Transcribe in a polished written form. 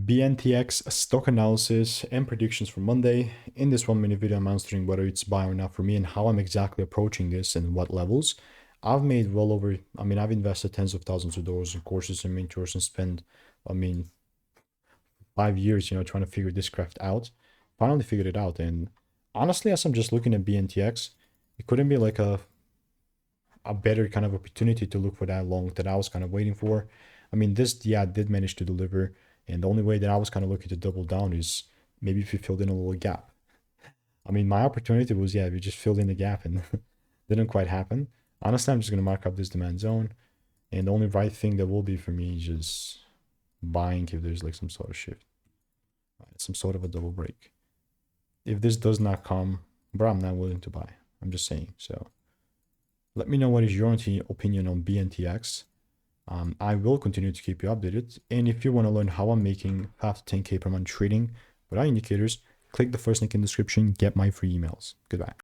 BNTX stock analysis and predictions for Monday. In this 1 minute video, I'm answering whether it's buy or not for me and how I'm exactly approaching this and what levels. I've made well over, I've invested tens of thousands of dollars in courses and mentors and spent, 5 years, trying to figure this craft out. Finally figured it out. And honestly, as I'm just looking at BNTX, it couldn't be like a better kind of opportunity to look for that long that I was kind of waiting for. This did manage to deliver. And the only way that I was kind of looking to double down is maybe if you filled in a little gap. My opportunity was, we just filled in the gap and didn't quite happen. Honestly, I'm just going to mark up this demand zone. And the only right thing that will be for me is just buying if there's like some sort of shift. Some sort of a double break. If this does not come, bro, I'm not willing to buy. I'm just saying. So let me know what is your opinion on BNTX. I will continue to keep you updated. And if you want to learn how I'm making 5 to 10K per month trading without indicators, click the first link in the description, get my free emails. Goodbye.